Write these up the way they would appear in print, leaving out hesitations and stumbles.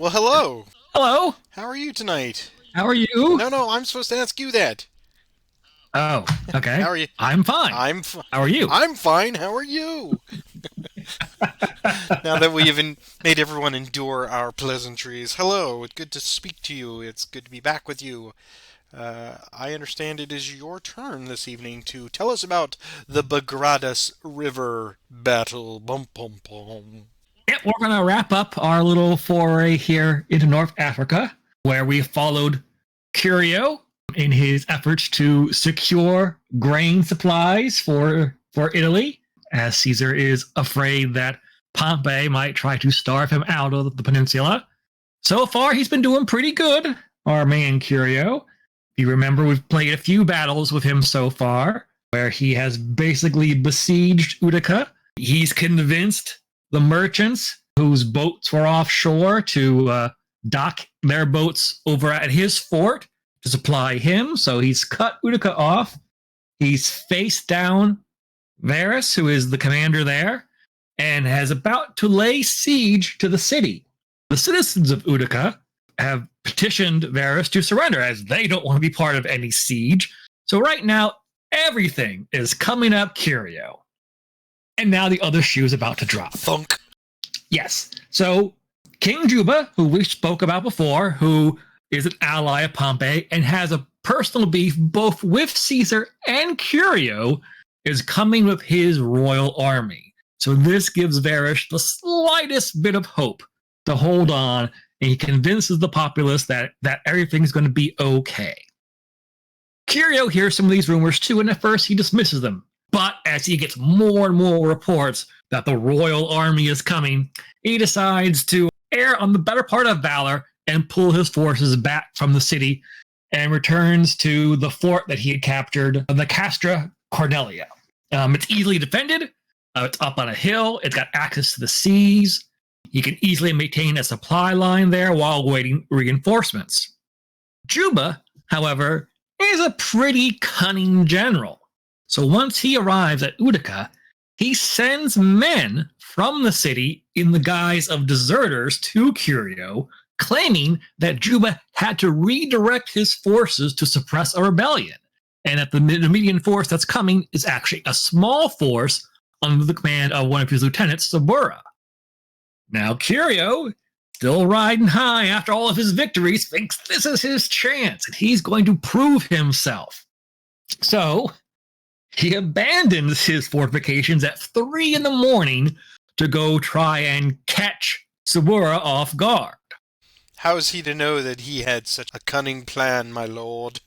Well, hello. Hello. How are you tonight? How are you? No, I'm supposed to ask you that. Oh, How okay. are you? I'm fine. I'm f- How are you? I'm fine. How are you? Now that we've made everyone endure our pleasantries, hello. It's good to speak to you. It's good to be back with you. I understand it is your turn this evening to tell us about the Bagradas River battle. Bum bum bum. Yeah, we're going to wrap up our little foray here into North Africa, where we followed Curio in his efforts to secure grain supplies for Italy, as Caesar is afraid that Pompey might try to starve him out of the peninsula. So far, he's been doing pretty good, our man Curio. If you remember, we've played a few battles with him so far, where he has basically besieged Utica. He's convinced the merchants whose boats were offshore to dock their boats over at his fort to supply him. So he's cut Utica off. He's faced down Varus, who is the commander there, and has about to lay siege to the city. The citizens of Utica have petitioned Varus to surrender, as they don't want to be part of any siege. So right now, everything is coming up Curio. And now the other shoe is about to drop. Thunk. Yes. So King Juba, who we spoke about before, who is an ally of Pompey and has a personal beef both with Caesar and Curio, is coming with his royal army. So this gives Varus the slightest bit of hope to hold on, and he convinces the populace that everything's going to be okay. Curio hears some of these rumors too, and at first he dismisses them. But as he gets more and more reports that the royal army is coming, he decides to err on the better part of valor and pull his forces back from the city and returns to the fort that he had captured, the Castra Cornelia. It's easily defended. It's up on a hill. It's got access to the seas. He can easily maintain a supply line there while waiting reinforcements. Juba, however, is a pretty cunning general. So once he arrives at Utica, he sends men from the city in the guise of deserters to Curio, claiming that Juba had to redirect his forces to suppress a rebellion, and that the Numidian force that's coming is actually a small force under the command of one of his lieutenants, Saburra. Now Curio, still riding high after all of his victories, thinks this is his chance, and he's going to prove himself. So he abandons his fortifications at 3 a.m. to go try and catch Saburra off guard. How is he to know that he had such a cunning plan, my lord?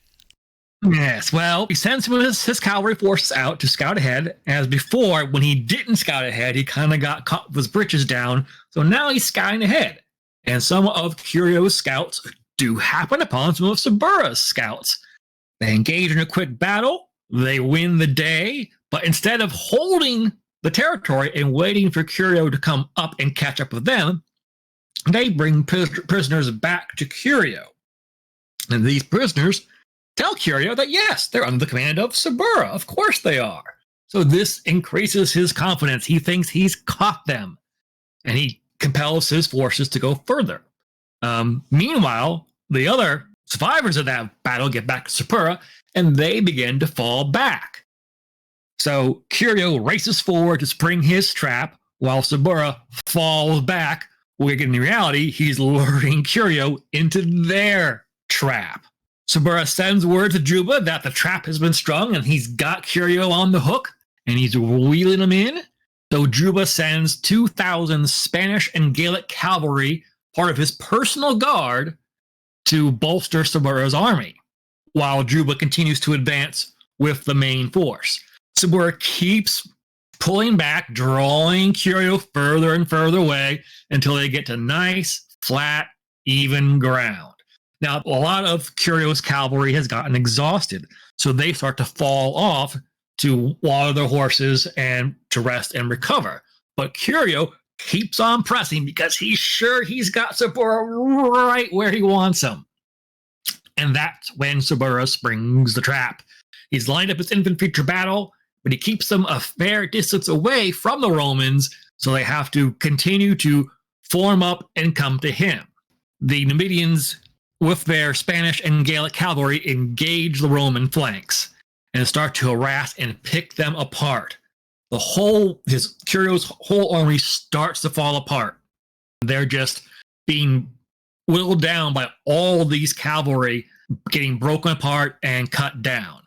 Yes, well, he sends some of his cavalry forces out to scout ahead. As before, when he didn't scout ahead, he kind of got caught with his britches down. So now he's scouting ahead. And some of Curio's scouts do happen upon some of Saburra's scouts. They engage in a quick battle. They win the day. But instead of holding the territory and waiting for Curio to come up and catch up with them, they bring prisoners back to Curio. And these prisoners tell Curio that, yes, they're under the command of Saburra. Of course they are. So this increases his confidence. He thinks he's caught them. And he compels his forces to go further. Meanwhile, the other survivors of that battle get back to Saburra, and they begin to fall back. So Curio races forward to spring his trap, while Saburra falls back, when in reality, he's luring Curio into their trap. Saburra sends word to Juba that the trap has been strung and he's got Curio on the hook and he's wheeling him in. So Juba sends 2,000 Spanish and Gallic cavalry, part of his personal guard, to bolster Saburra's army, while Juba continues to advance with the main force. Saburra keeps pulling back, drawing Curio further and further away until they get to nice, flat, even ground. Now, a lot of Curio's cavalry has gotten exhausted, so they start to fall off to water their horses and to rest and recover. But Curio keeps on pressing because he's sure he's got Saburra right where he wants him. And that's when Saburra springs the trap. He's lined up his infantry to battle, but he keeps them a fair distance away from the Romans, so they have to continue to form up and come to him. the Numidians, with their Spanish and Gallic cavalry, engage the Roman flanks and start to harass and pick them apart. Curio's whole army starts to fall apart. They're just being whittled down by all these cavalry, getting broken apart and cut down.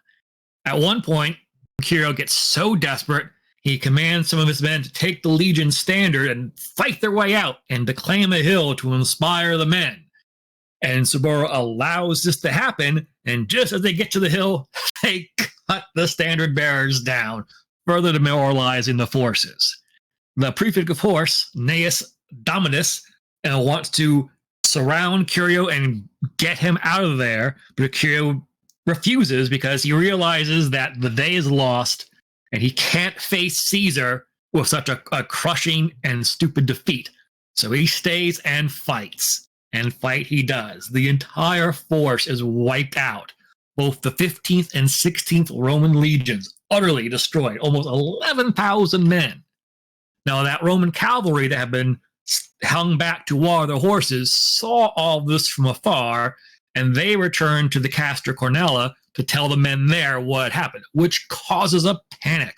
At one point, Curio gets so desperate, he commands some of his men to take the Legion standard and fight their way out and to claim a hill to inspire the men. And Saburra allows this to happen, and just as they get to the hill, they cut the standard bearers down, further demoralizing the forces. The prefect of horse, Gnaeus Dominus, wants to surround Curio and get him out of there, but Curio refuses because he realizes that the day is lost and he can't face Caesar with such a crushing and stupid defeat. So he stays and fights. And fight he does. The entire force is wiped out. Both the 15th and 16th Roman legions utterly destroyed, almost 11,000 men. Now, that Roman cavalry that had been hung back to water their horses saw all this from afar, and they returned to the Castra Cornella to tell the men there what happened, which causes a panic.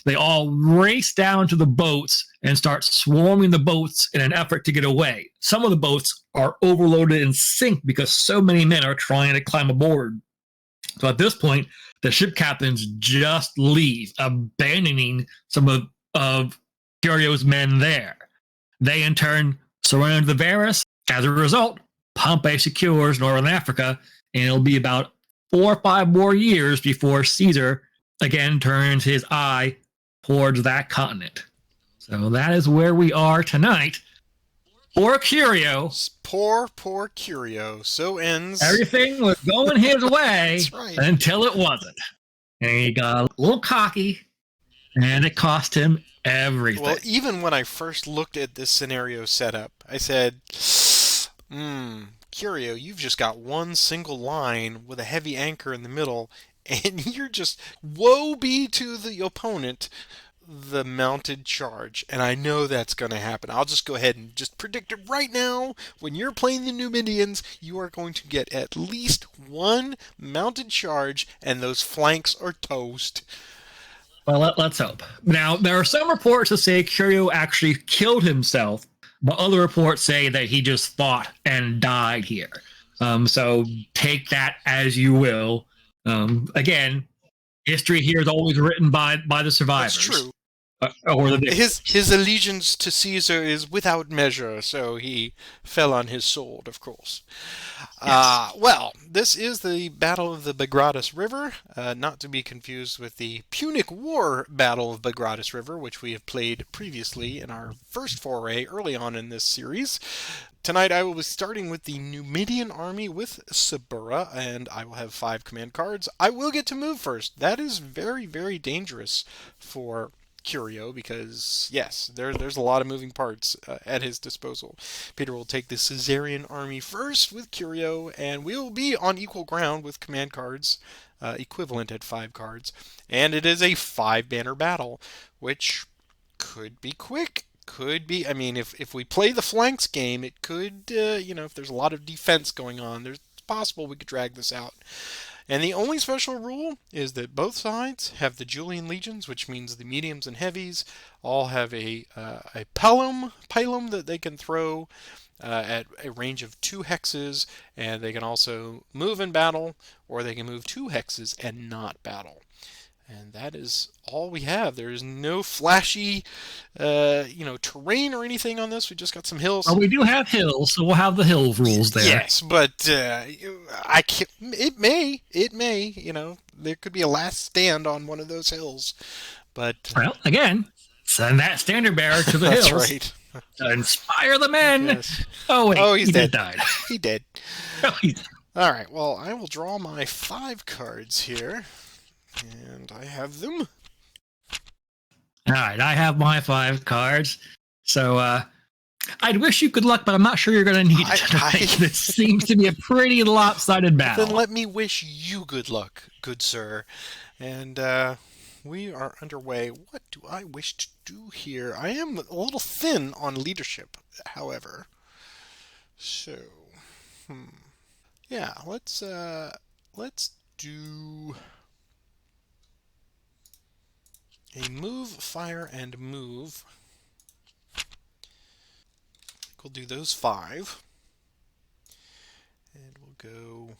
They all race down to the boats and start swarming the boats in an effort to get away. Some of the boats are overloaded and sink because so many men are trying to climb aboard. So at this point, the ship captains just leave, abandoning some of Curio's men there. They, in turn, surrender the Varus. As a result, Pompey secures northern Africa, and it'll be about 4 or 5 more years before Caesar again turns his eye towards that continent. So that is where we are tonight. Poor Curio. Poor Curio. So ends. Everything was going his way right. Until it wasn't. And he got a little cocky, and it cost him everything. Well, even when I first looked at this scenario setup, I said, Curio, you've just got one single line with a heavy anchor in the middle, and you're just, woe be to the opponent, the mounted charge. And I know that's going to happen. I'll just go ahead and just predict it right now. When you're playing the Numidians, you are going to get at least one mounted charge, and those flanks are toast. Well, let's hope. Now, there are some reports that say Curio actually killed himself, but other reports say that he just fought and died here. So take that as you will. Again, history here is always written by the survivors. That's true. Or the his allegiance to Caesar is without measure, so he fell on his sword, of course. Yes. Well, this is the Battle of the Bagradas River, not to be confused with the Punic War Battle of Bagradas River, which we have played previously in our first foray early on in this series. Tonight I will be starting with the Numidian army with Saburra, and I will have 5 command cards. I will get to move first. That is very, very dangerous for Curio, because yes, there's a lot of moving parts at his disposal. Peter will take the Cesarian army first with Curio, and we'll be on equal ground with command cards, equivalent at 5 cards. And it is a 5-banner battle, which could be quick. Could be, I mean, if we play the flanks game, it could, if there's a lot of defense going on, it's possible we could drag this out. And the only special rule is that both sides have the Julian legions, which means the mediums and heavies all have a pilum that they can throw at a range of 2 hexes, and they can also move in battle, or they can move 2 hexes and not battle. And that is all we have. There is no flashy, terrain or anything on this. We just got some hills. Well, we do have hills, so we'll have the hill rules there. Yes, but it may, there could be a last stand on one of those hills. But well, again, send that standard bearer to the hills. That's right. To inspire the men. Yes. Oh wait, he's dead. Died. He did. Oh, all right. Well, I will draw my 5 cards here. And I have them. All right, I have my 5 cards. So I'd wish you good luck, but I'm not sure you're going to need it. This seems to be a pretty lopsided battle. Then let me wish you good luck, good sir. And we are underway. What do I wish to do here? I am a little thin on leadership, however. So Yeah, let's do a move, fire, and move. We'll do those 5. And we'll go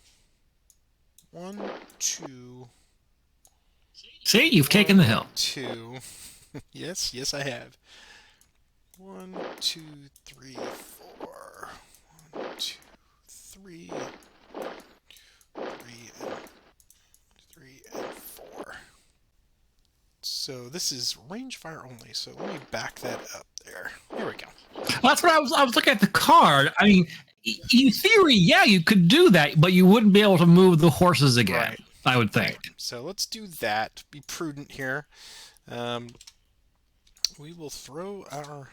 1, 2, See, you've taken 1, the hill. 2. Yes, I have. 1, 2, 3, 4. 1, 2, 3, 3, and 4. So this is range fire only. So let me back that up there. There we go. That's what I was looking at the card. I mean, in theory, yeah, you could do that, but you wouldn't be able to move the horses again. Right. I would think. Right. So let's do that. Be prudent here. We will throw our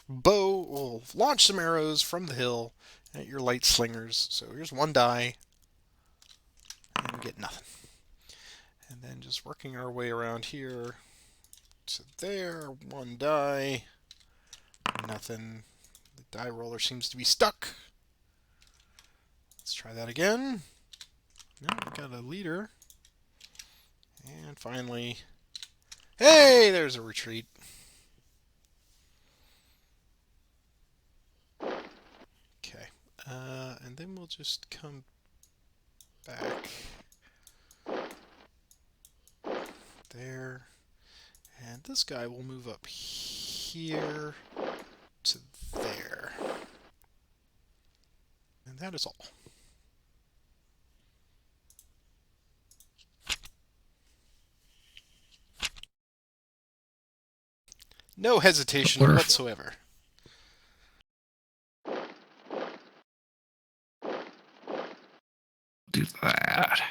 bow. We'll launch some arrows from the hill at your light slingers. So here's 1 die, and we get nothing. And then just working our way around here to there. 1 die, nothing. The die roller seems to be stuck. Let's try that again. Now we got a leader. And finally, hey, there's a retreat. Okay. And then we'll just come back there. And this guy will move up here to there. And that is all. No hesitation whatsoever. Do that.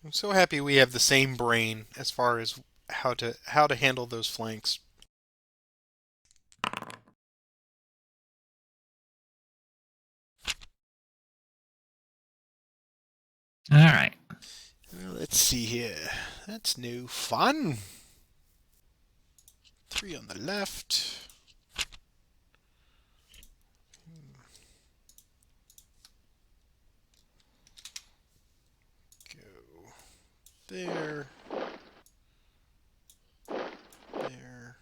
I'm so happy we have the same brain as far as how to handle those flanks. All right. Well, let's see here. That's new fun. 3 on the left. Go there. There.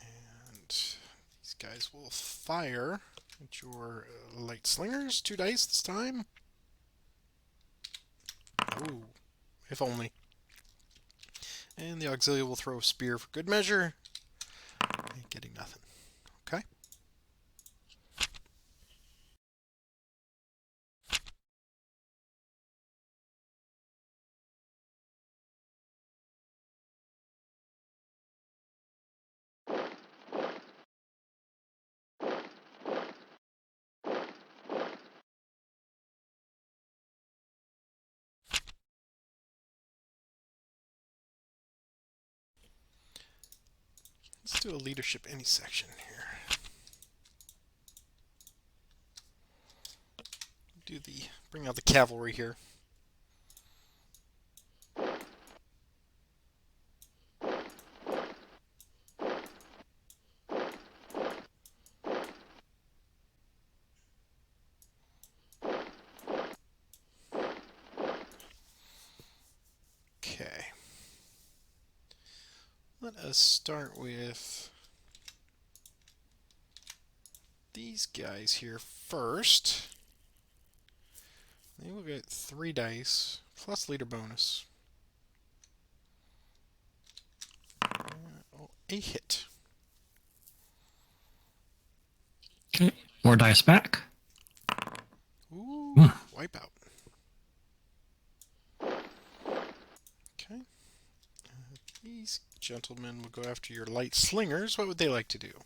And these guys will fire at your light slingers. 2 dice this time. Ooh, if only. And the auxiliary will throw a spear for good measure. And getting nothing. Okay. Let's do a leadership any section here. Bring out the cavalry here. Okay. Let us start with these guys here first. They will get 3 dice plus leader bonus. A hit. Okay. More dice back. Ooh, wipe out. Okay. These gentlemen will go after your light slingers. What would they like to do?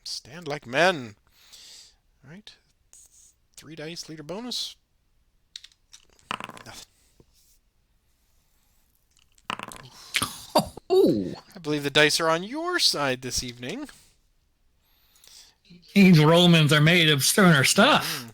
Stand like men. All right. 3 dice, leader bonus. Nothing. Oh, I believe the dice are on your side this evening. these Romans are made of sterner stuff.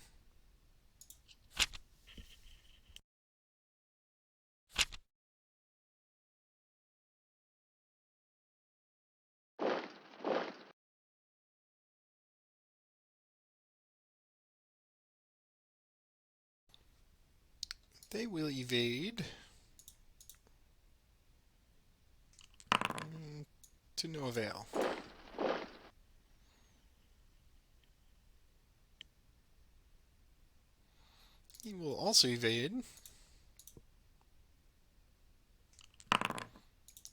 They will evade. To no avail. He will also evade.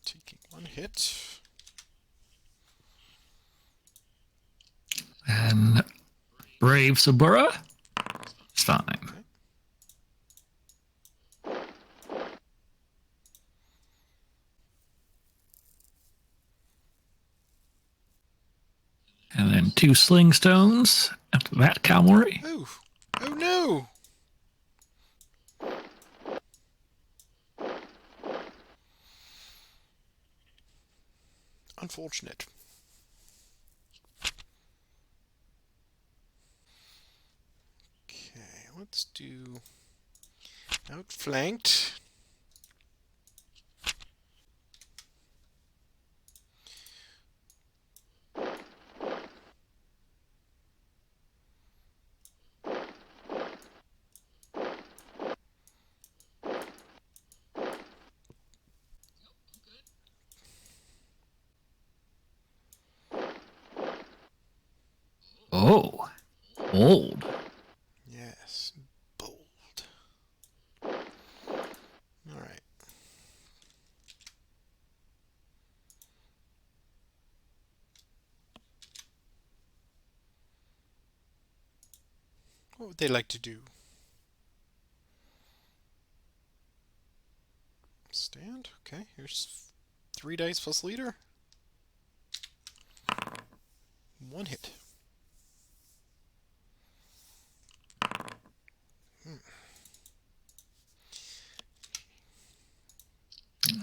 Taking one hit. And brave Saburra. It's fine. Okay. And then 2 sling stones after that cavalry. Oh! Oh no! Unfortunate. Okay, let's do outflanked. Oh, bold. Yes, bold. All right. What would they like to do? Stand. Okay, here's 3 dice plus leader. 1 hit.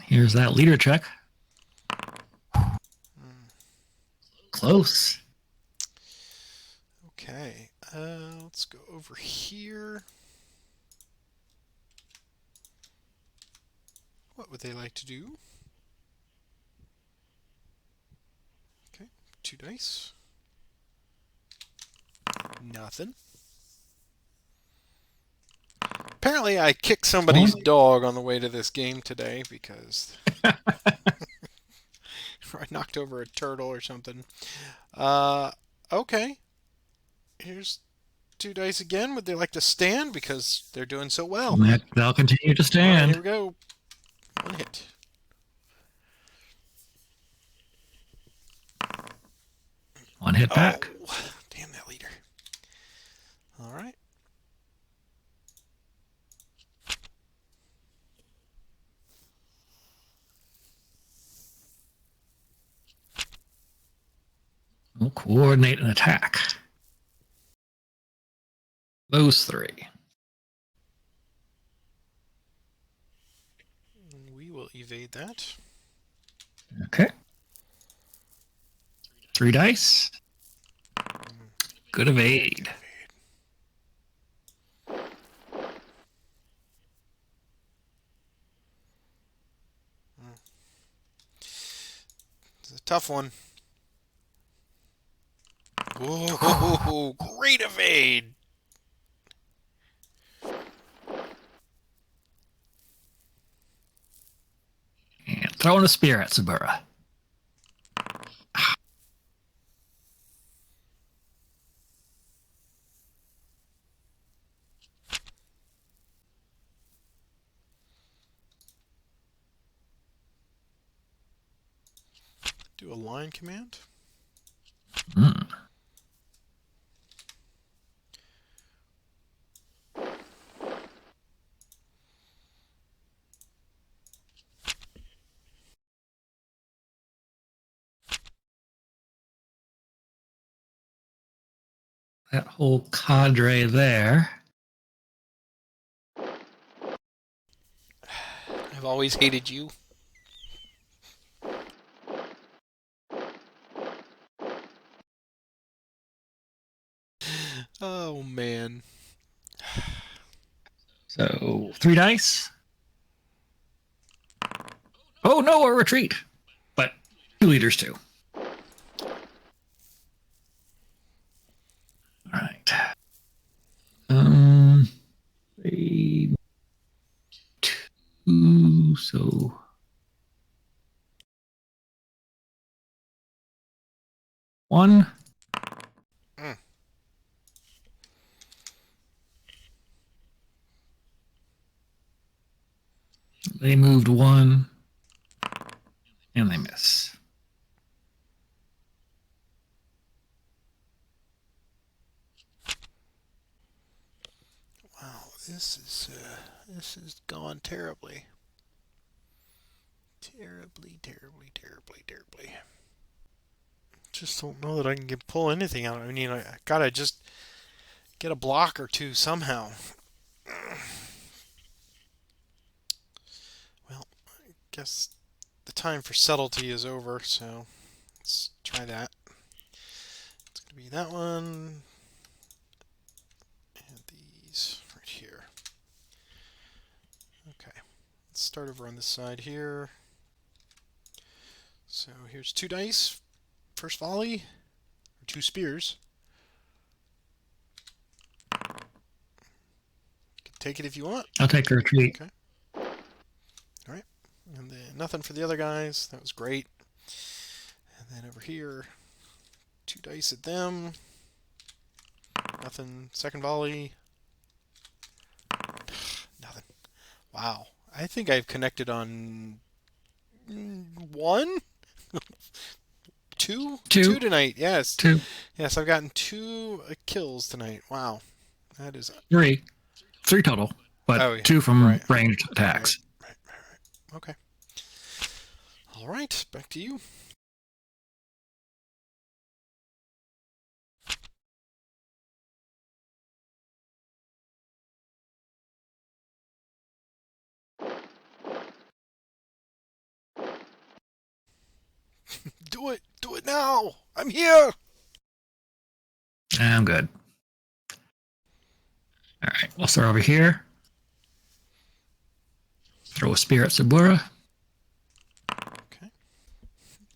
Here's that leader check. Close. Okay, let's go over here. What would they like to do? Okay, 2 dice. Nothing. Apparently I kicked somebody's dog on the way to this game today because I knocked over a turtle or something. Okay. Here's 2 dice again. Would they like to stand because they're doing so well? They'll continue to All right, stand. here we go. 1 hit. One hit back. Oh, damn that leader. All right. We'll coordinate an attack. Those 3. We will evade that. Okay. 3 dice. Good evade. It's a tough one. Whoa, great evade! And throwing a spear at Saburra. Do a line command. Mm. That whole cadre there. I've always hated you. Oh, man. So 3 dice. Oh no, a retreat. But 2 leaders too. All right. They Ooh, so 1. Mm. They moved 1, and they miss. Wow, this is gone terribly. Terribly. Just don't know that I can pull anything out. I mean, I gotta just get a block or two somehow. Well, I guess the time for subtlety is over, so let's try that. It's gonna be that one and these right here. Okay, let's start over on this side here. So here's 2 dice, first volley, or 2 spears. You can take it if you want. I'll take the retreat. Okay. All right. And then nothing for the other guys. That was great. And then over here, 2 dice at them. Nothing. Second volley. Nothing. Wow. I think I've connected on 1? 2? 2 2. tonight. Yes. 2. Yes, I've gotten 2 kills tonight. Wow. That is... 3. 3 total, but Oh, yeah. 2 from Right. ranged attacks. Right. Okay. All right. Back to you. Do it! Do it now! I'm here! I'm good. All right, we'll start over here. Throw a spear at Saburra. Okay.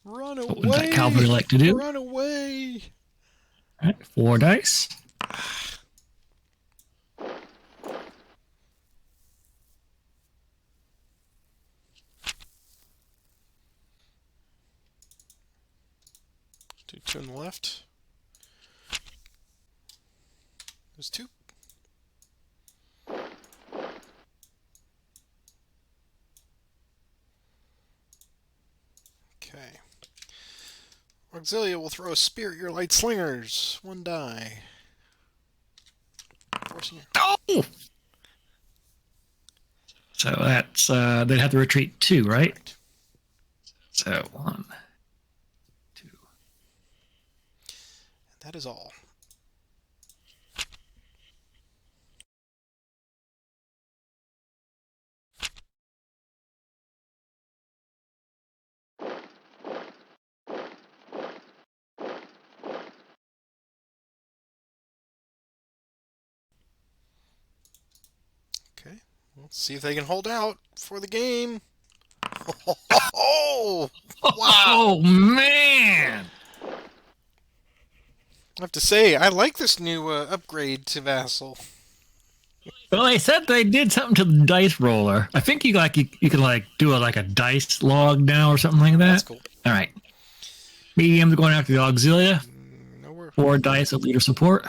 Run away! What would that cavalry like to do? Run away! All right, 4 dice. Do 2 on the left. There's 2. Okay. Auxilia will throw a spear at your light slingers. 1 die. Forcing you. Oh! So that's they'd have to retreat 2, right? Right. So 1, 2. And that is all. Okay. Let's see if they can hold out for the game. Oh! Wow! Oh man! I have to say, I like this new upgrade to Vassal. Well, they said they did something to the dice roller. I think you can like do a dice log now or something like that. That's cool. All right. Medium's going after the Auxilia. Nowhere. 4 dice of leader support.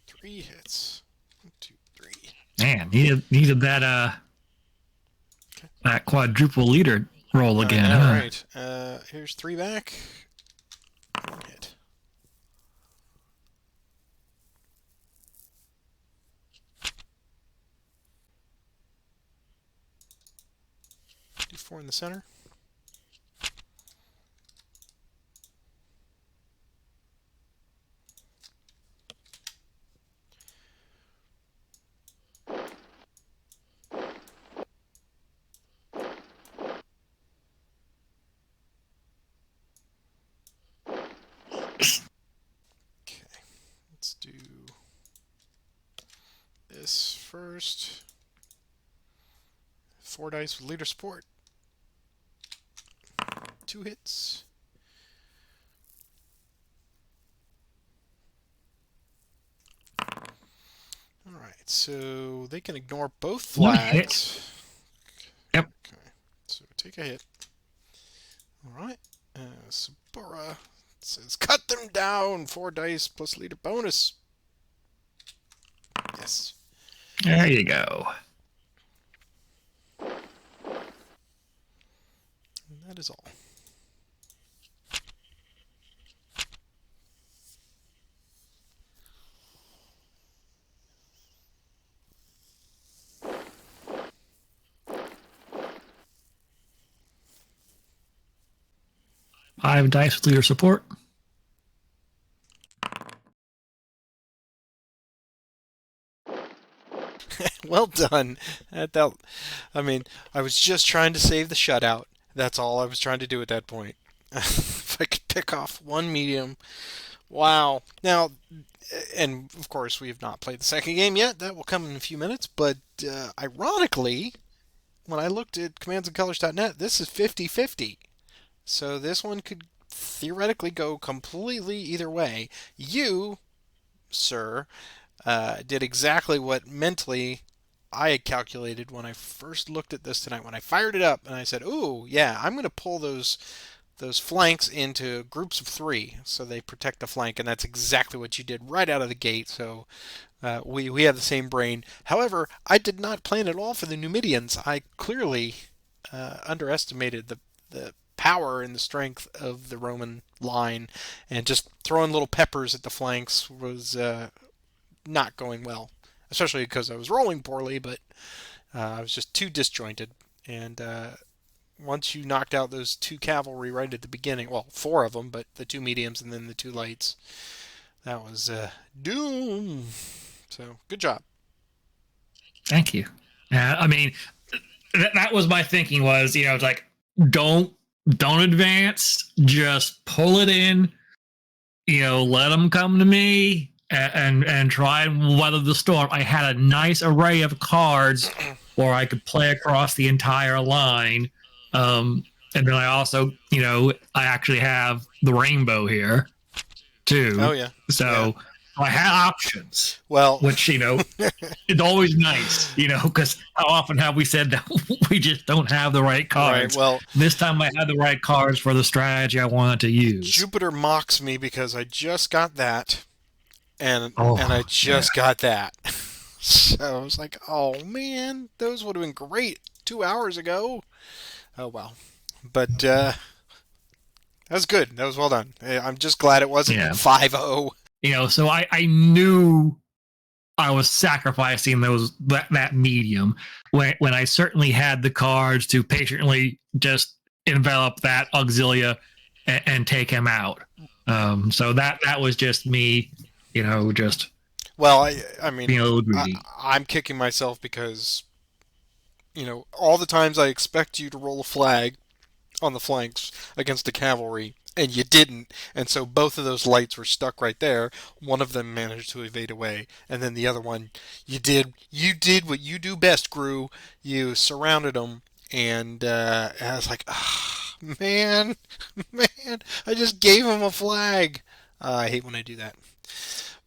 3 hits. 1, 2, 3. Man, needed that that quadruple leader roll again. All Huh? right. Here's 3 back. 1 hit. Do 4 in the center. Okay. Let's do this first. 4 dice with leader support. 2 hits. Alright, so they can ignore both 1 hit. flags. Yep. Okay, so take a hit. Alright, Saburra says cut them down! 4 dice plus leader bonus. Yes. There you go. And that is all. Five dice with your support. Well done. I mean, I was just trying to save the shutout. That's all I was trying to do at that point. If I could pick off one medium. Wow. Now, and of course, we have not played the second game yet. That will come in a few minutes. But ironically, when I looked at commandsandcolors.net, this is 50-50. So this one could theoretically go completely either way. You, sir, did exactly what mentally I had calculated when I first looked at this tonight. When I fired it up and I said, "Ooh, yeah, I'm going to pull those flanks into groups of 3 so they protect the flank," and that's exactly what you did right out of the gate. So we have the same brain. However, I did not plan at all for the Numidians. I clearly underestimated the power and the strength of the Roman line, and just throwing little peppers at the flanks was not going well, especially because I was rolling poorly, but I was just too disjointed. And once you knocked out those 2 cavalry right at the beginning, well, 4 of them, but the 2 mediums and then the 2 lights, that was doom. So good job. Thank you. I mean, that was my thinking. Was it's like don't advance, just pull it in. Let them come to me and try and weather the storm. I had a nice array of cards where I could play across the entire line. And then I also, I actually have the rainbow here Oh too. yeah, yeah. So I had options, Well, which, it's always nice, because how often have we said that we just don't have the right right. cards? Well, This time I had the right cards for the strategy I wanted to use. Jupiter mocks me because I just got that, and I Oh, yeah. just got that. So I was like, oh man, those would have been great 2 hours ago. Oh well, but that was good. That was well done. I'm just glad it wasn't Yeah. 5-0. So I knew I was sacrificing that medium when I certainly had the cards to patiently just envelop that auxilia and take him out. So that was just me, just Well, I mean, being a little I, greedy. I'm kicking myself because all the times I expect you to roll a flag on the flanks against the cavalry, and you didn't, and so both of those lights were stuck right there. One of them managed to evade away, and then the other one, you did what you do best, Gru. You surrounded them, and I was like, ah, man, man, I just gave him a flag. I hate when I do that.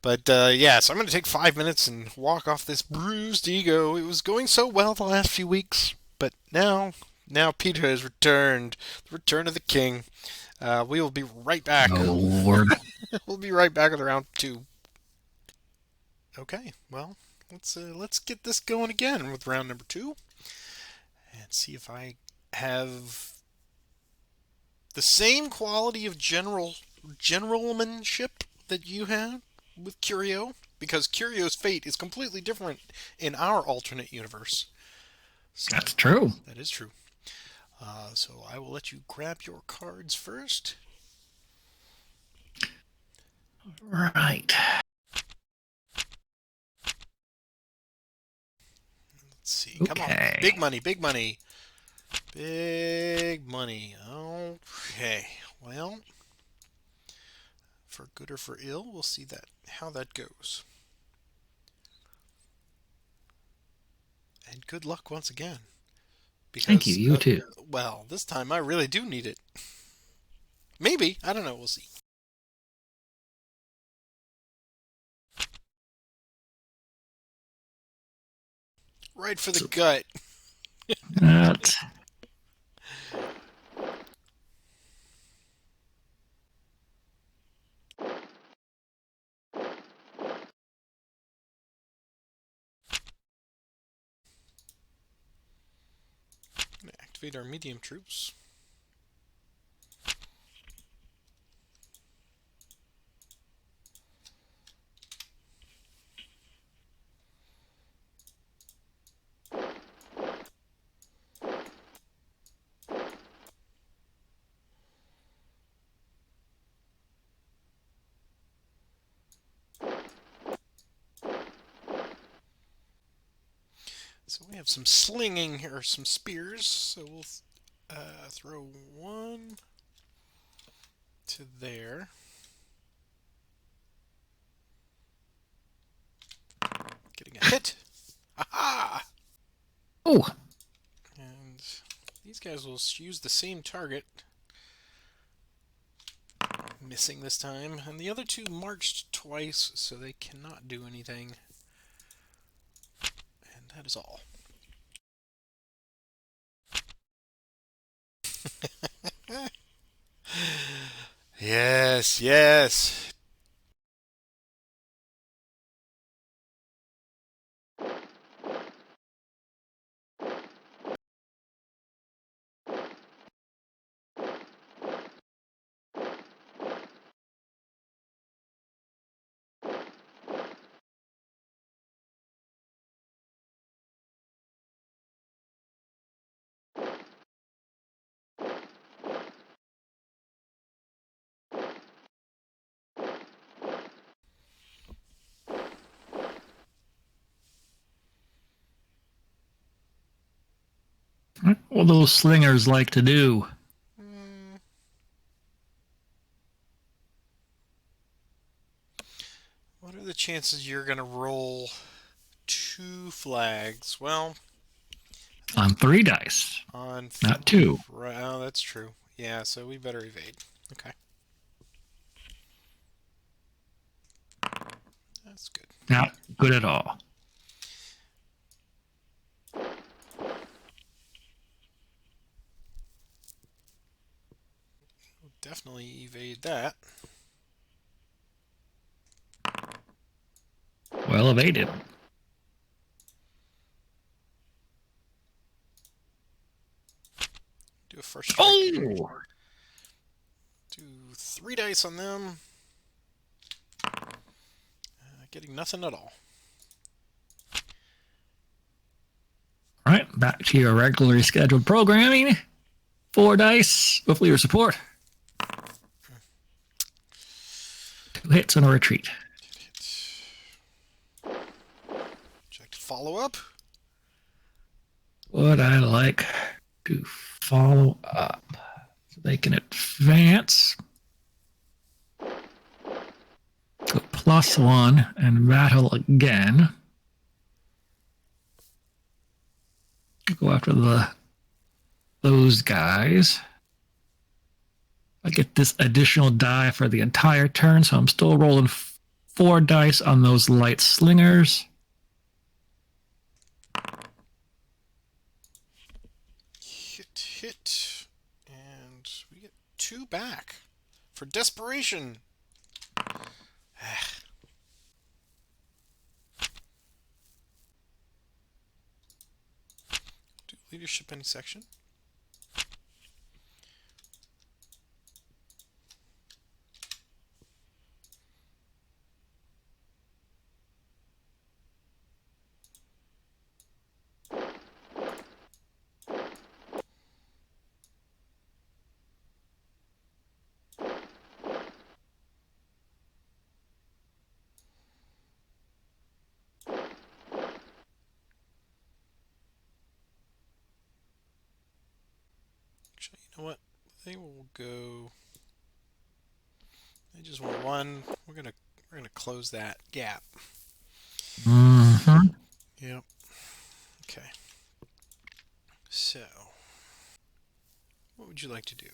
But yeah, so I'm going to take 5 minutes and walk off this bruised ego. It was going so well the last few weeks, but now Peter has returned. The return of the king. We will be right back. Oh Lord. We'll be right back with round 2. Okay, well, let's get this going again with round number 2 and see if I have the same quality of generalmanship that you have with Curio, because Curio's fate is completely different in our alternate universe. So That's true. that is true. So I will let you grab your cards first. Right. Let's see. Come on. Okay. Big money, big money. Big money. Okay. Well, for good or for ill, we'll see how that goes. And good luck once again. Thank you. Because, You too. well, this time I really do need it. Maybe. I don't know. We'll see. Right for the gut. That. Gonna activate our medium troops. So we have some slinging here, some spears. So we'll throw one to there. Getting a hit. Aha! Oh, And these guys will use the same target. Missing this time. And the other two marched twice, so they cannot do anything. And that is all. Yes, yes. what those slingers like to do. Hmm, what are the chances you're going to roll two flags? Well, On 3 dice, on... not two. Oh, that's true. Yeah, so we better evade. Okay, that's good. Not good at all. We'll definitely evade that. Well evaded. Do a first strike. Oh! Do 3 dice on them. Getting nothing at all. All right, back to your regularly scheduled programming. 4 dice with leader support. 2 hits and a retreat. Check to follow up. Would I like to follow up so they can advance? Go +1 and battle again. Go after those guys. I get this additional die for the entire turn, so I'm still rolling 4 dice on those light slingers. Hit. And we get 2 back. For desperation. Do leadership any section. Actually, you know what? They will go. They just want 1. We're gonna close that gap. Mm-hmm. Yep. Okay. So, what would you like to do?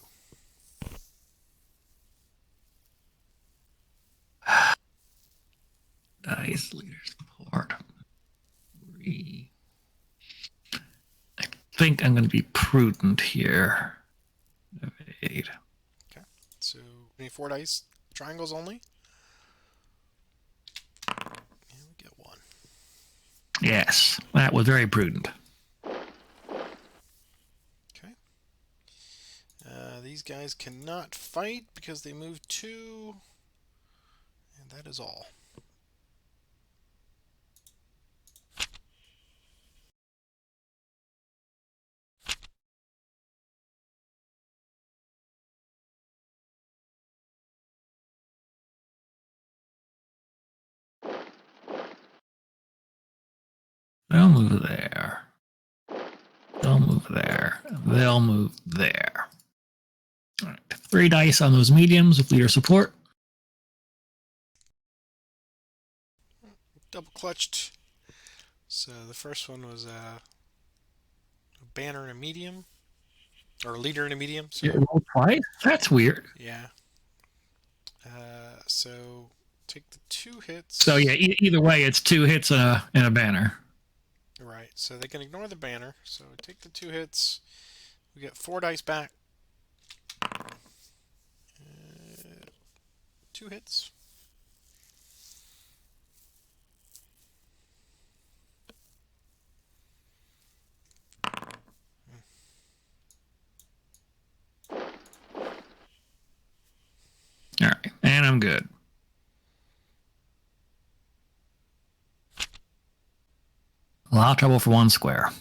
Dice leader support. 3. think I'm going to be prudent here. Evade. Okay. So, we need 4 dice. Triangles only. And we get 1. Yes, that was very prudent. Okay. These guys cannot fight because they moved 2. And that is all. They'll move there. They'll move there. They'll move there. All right. 3 dice on those mediums with leader support. Double clutched. So the first one was a banner and a medium. Or a leader and a medium. So, It rolled twice? That's weird. yeah. So take the 2 hits. So yeah, either way, it's 2 hits and a banner. Right. So they can ignore the banner. So take the 2 hits. We get 4 dice back. 2 hits. All right, and I'm good. A lot of trouble for 1 square.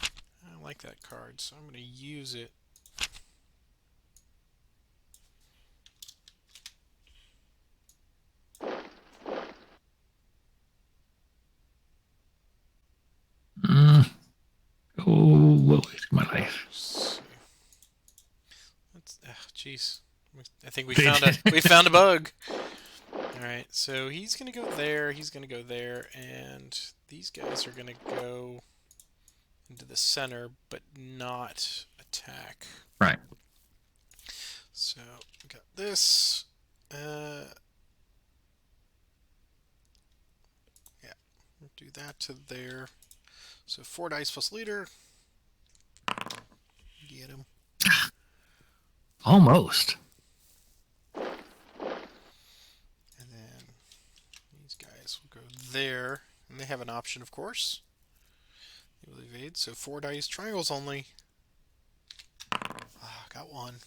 I don't like that card, so I'm going to use it. Oh, my life. Jeez. I think we found a bug. All right, so he's gonna go there. He's gonna go there, and these guys are gonna go into the center, but not attack. Right. So we got this. Yeah, we'll do that to there. So 4 dice plus leader. Get him. Almost. And then these guys will go there. And they have an option, of course. They will evade. So 4 dice, triangles only. Ah, got 1.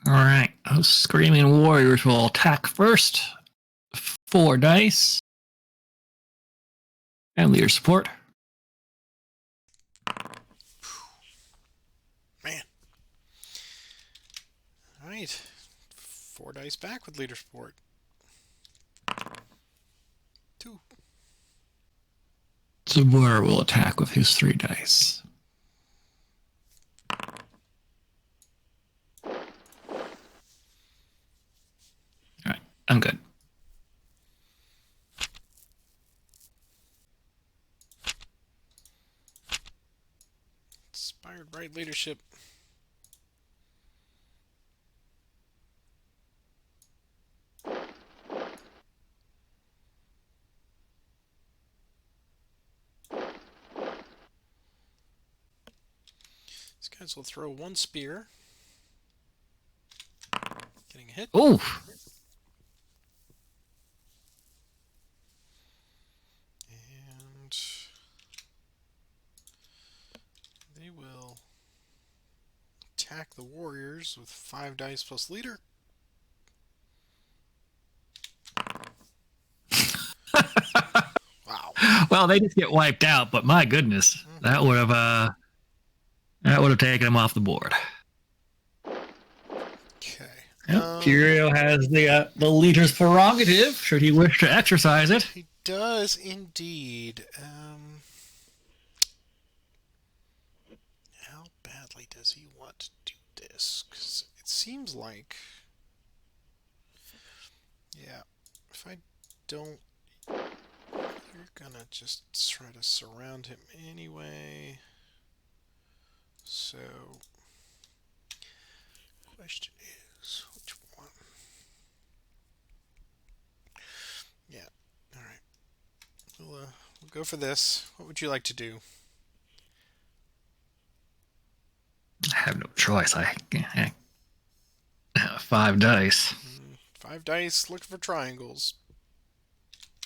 All right, those screaming warriors will attack first. 4 dice. And leader support. Man. Alright. 4 dice back with leader support. 2. Saburra will attack with his 3 dice. All right, I'm good. Inspired right leadership. These guys will throw 1 spear. Getting a hit. Oh! And they will attack the warriors with 5 dice plus leader. Wow. Well, they just get wiped out, but my goodness, that would have taken them off the board. Okay. Yep. Curio has the leader's prerogative, should he wish to exercise it. He does indeed. badly does he want to do this? Because it seems like, yeah, if I don't, you're gonna just try to surround him anyway. So, question is, which one? Yeah, all right. We'll go for this. What would you like to do? I have no choice. I 5 dice. 5 dice, looking for triangles.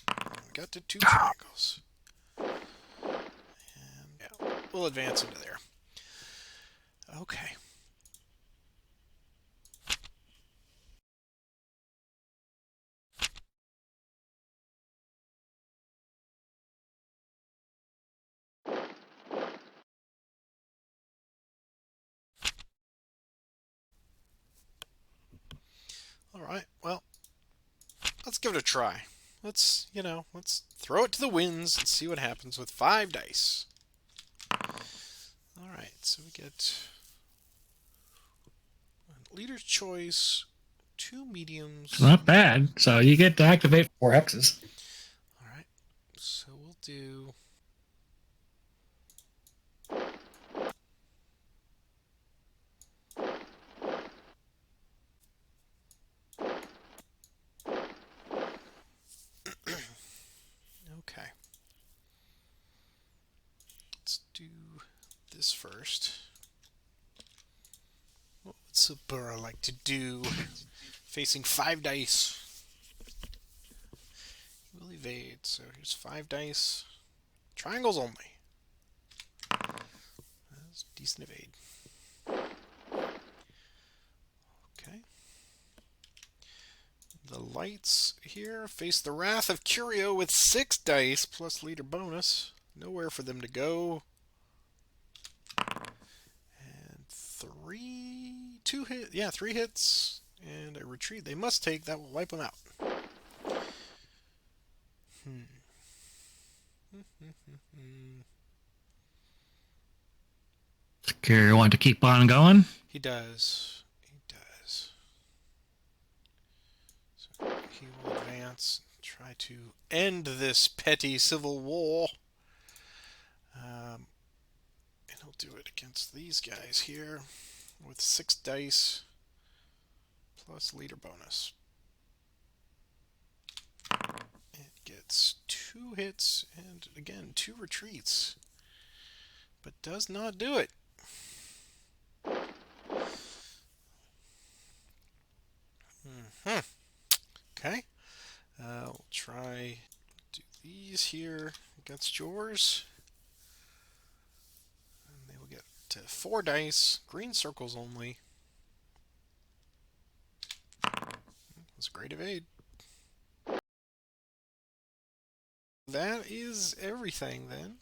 We got to 2 triangles. And yeah, we'll advance into there. Okay. All right. Well, let's give it a try. Let's throw it to the winds and see what happens with 5 dice. All right. So we get leader's choice, 2 mediums. It's not bad. So you get to activate 4 hexes. All right. So we'll do. Okay. Let's do this first. What would Saburra like to do? Facing 5 dice. He will evade. So here's 5 dice. Triangles only. That's decent evade. Okay. The lights here face the wrath of Curio with 6 dice plus leader bonus. Nowhere for them to go. And 3 hits and a retreat they must take. That will wipe them out. Curio want to keep on going? He does. He does. So he will advance and try to end this petty civil war. And he'll do it against these guys here with 6 dice plus leader bonus. It gets 2 hits and again 2 retreats, but does not do it. Okay. We'll try do these here against yours. And they will get to 4 dice. Green circles only. That's a great evade. That is everything then.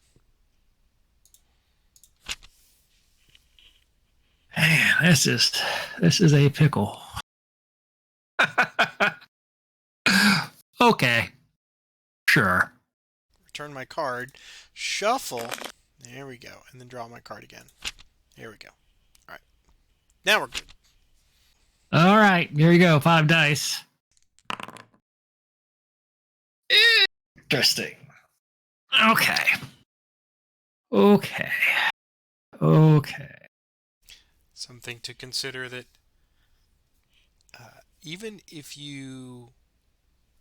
Man, this is a pickle. Okay. Sure. Return my card. Shuffle. There we go. And then draw my card again. There we go. All right. Now we're good. All right. Here you go. 5 dice. Interesting. Okay. Okay. Okay. Something to consider that even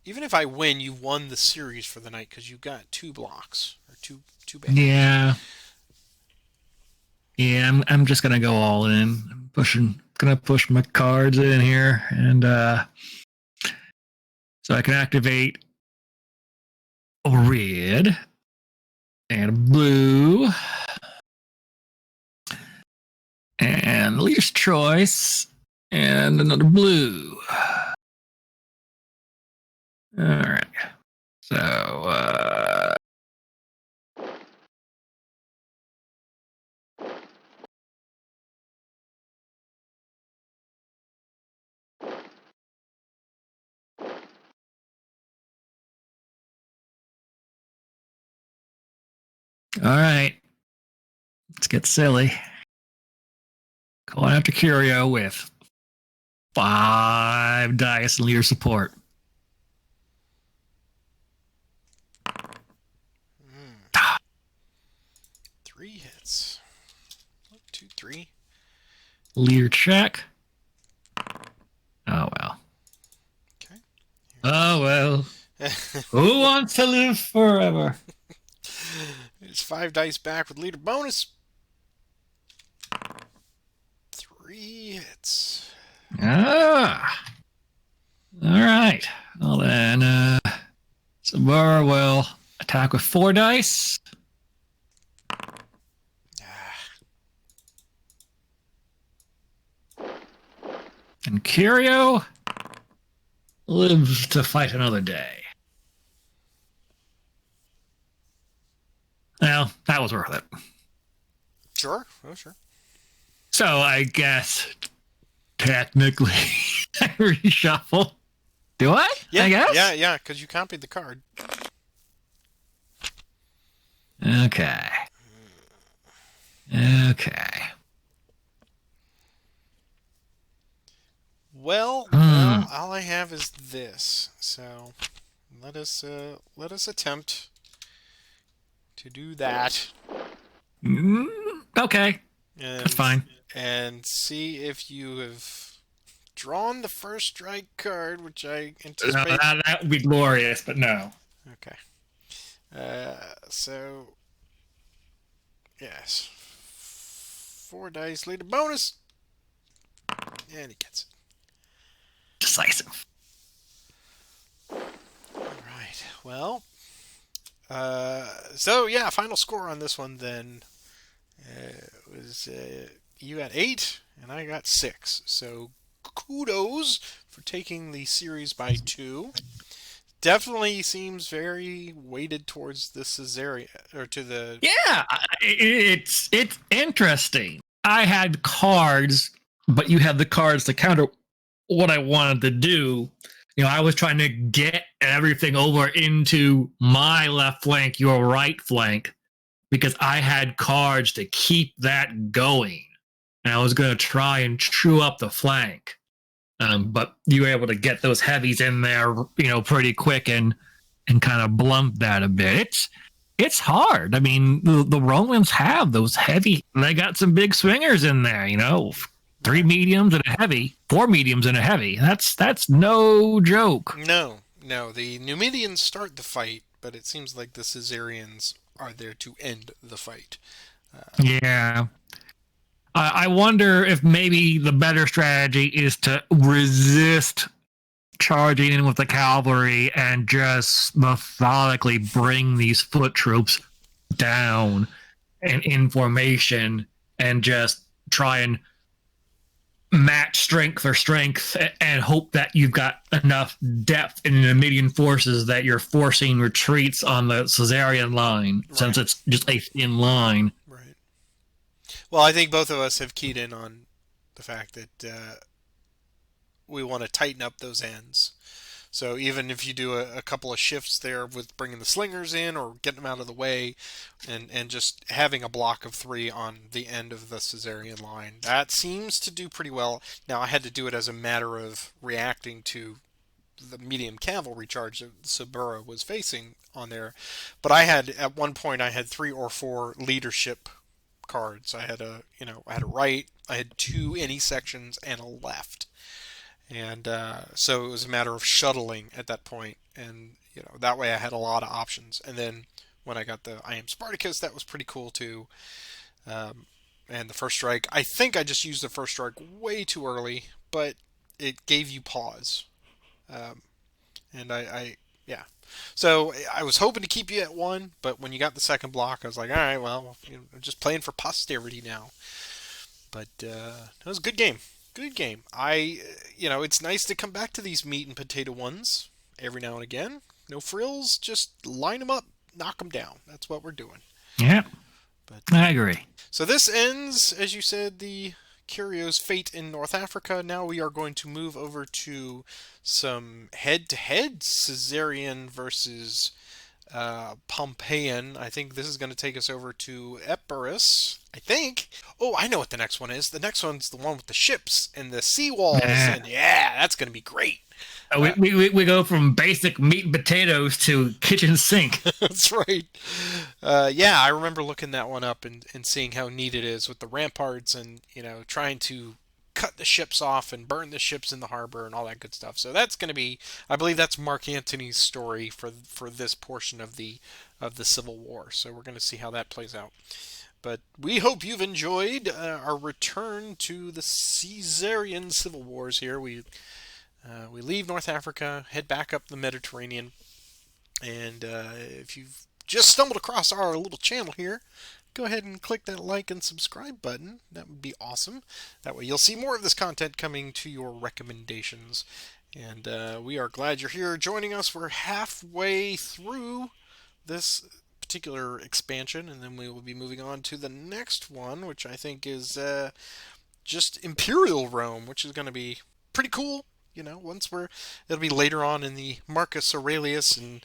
if I win, you won the series for the night because you got 2 blocks or two banners. Yeah. Yeah, I'm just gonna go all in. Gonna push my cards in here, and so I can activate a red and a blue and leader's choice and another blue. All right. So all right. Let's get silly. Going after Curio with 5 dice and leader support. Mm. 3 hits. 1, 2, 3. Leader check. Oh, well. Okay. Oh, well. Who wants to live forever? It's 5 dice back with leader bonus. 3 hits. Ah. All right. Well, then, Saburra will attack with 4 dice. And Curio lives to fight another day. Well, that was worth it. Sure. Oh, sure. So I guess technically I reshuffle. Do I? Yeah, I guess? yeah, because you copied the card. Okay. Okay. Well, all I have is this. So let us attempt to do that. Okay. And, That's fine. And see if you have drawn the first strike card, which I No, anticipate. that would be glorious, but no. Okay. So yes, 4 dice leader bonus, and he gets it. Decisive. All right. Well, so yeah, final score on this one then was you got 8 and I got 6. So kudos for taking the series by 2. Definitely seems very weighted towards the Cesarian or to the. Yeah, it's interesting. I had cards, but you had the cards to counter what I wanted to do. You know, I was trying to get everything over into my left flank, your right flank, because I had cards to keep that going. And I was going to try and chew up the flank. But you were able to get those heavies in there, you know, pretty quick and kind of blunt that a bit. It's hard. I mean, the Romans have those heavy. They got some big swingers in there, you know. 3 mediums and a heavy, 4 mediums and a heavy. That's no joke. No, the Numidians start the fight, but it seems like the Cesarians are there to end the fight. Yeah. I wonder if maybe the better strategy is to resist charging in with the cavalry and just methodically bring these foot troops down and in formation and just try and match strength for strength and hope that you've got enough depth in the Numidian forces that you're forcing retreats on the Cesarian line, Right. since it's just a thin line. Right. Well, I think both of us have keyed in on the fact that we want to tighten up those ends. So even if you do a couple of shifts there with bringing the slingers in or getting them out of the way and just having a block of 3 on the end of the Cesarian line, that seems to do pretty well. Now, I had to do it as a matter of reacting to the medium cavalry charge that Saburra was facing on there. But at one point, I had 3 or 4 leadership cards. I had a right, I had 2 any sections, and a left. And so it was a matter of shuttling at that point, and that way I had a lot of options. And then when I got the I Am Spartacus, that was pretty cool too. And the first strike, I think I just used the first strike way too early, but it gave you pause. And yeah. So I was hoping to keep you at 1, but when you got the second block, I was like, all right, well, I'm just playing for posterity now. But it was a good game. Good game. It's nice to come back to these meat and potato ones every now and again. No frills, just line them up, knock them down. That's what we're doing. Yeah, but I agree. So this ends, as you said, the Curio's fate in North Africa. Now we are going to move over to some head-to-head Cesarian versus Pompeian. I think this is going to take us over to Epirus. I think. Oh, I know what the next one is. The next one's the one with the ships and the seawalls, Yeah. and yeah, that's going to be great. We, Uh, we go from basic meat and potatoes to kitchen sink. that's right. Yeah, I remember looking that one up and seeing how neat it is with the ramparts and trying to cut the ships off and burn the ships in the harbor and all that good stuff. So that's going to be, I believe that's Mark Antony's story for this portion of the Civil War. So we're going to see how that plays out. But we hope you've enjoyed our return to the Cesarian civil wars here. We leave North Africa, head back up the Mediterranean, and if you've just stumbled across our little channel here, go ahead and click that like and subscribe button. That would be awesome. That way you'll see more of this content coming to your recommendations. And we are glad you're here joining us. We're halfway through this particular expansion, and then we will be moving on to the next one, which I think is just Imperial Rome, which is going to be pretty cool. It'll be later on in the Marcus Aurelius and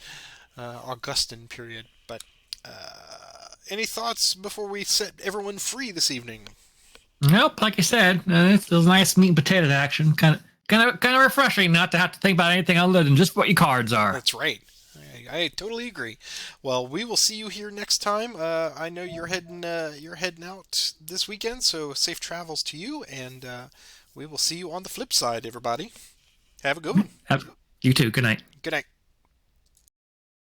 Augustan period. But any thoughts before we set everyone free this evening? Nope, like I said, it's a nice meat and potato action. Kind of refreshing not to have to think about anything other than just what your cards are. That's right. I totally agree. Well, we will see you here next time. I know you're heading out this weekend, so safe travels to you, and we will see you on the flip side, everybody. Have a good one. Have, you too. Good night. Good night.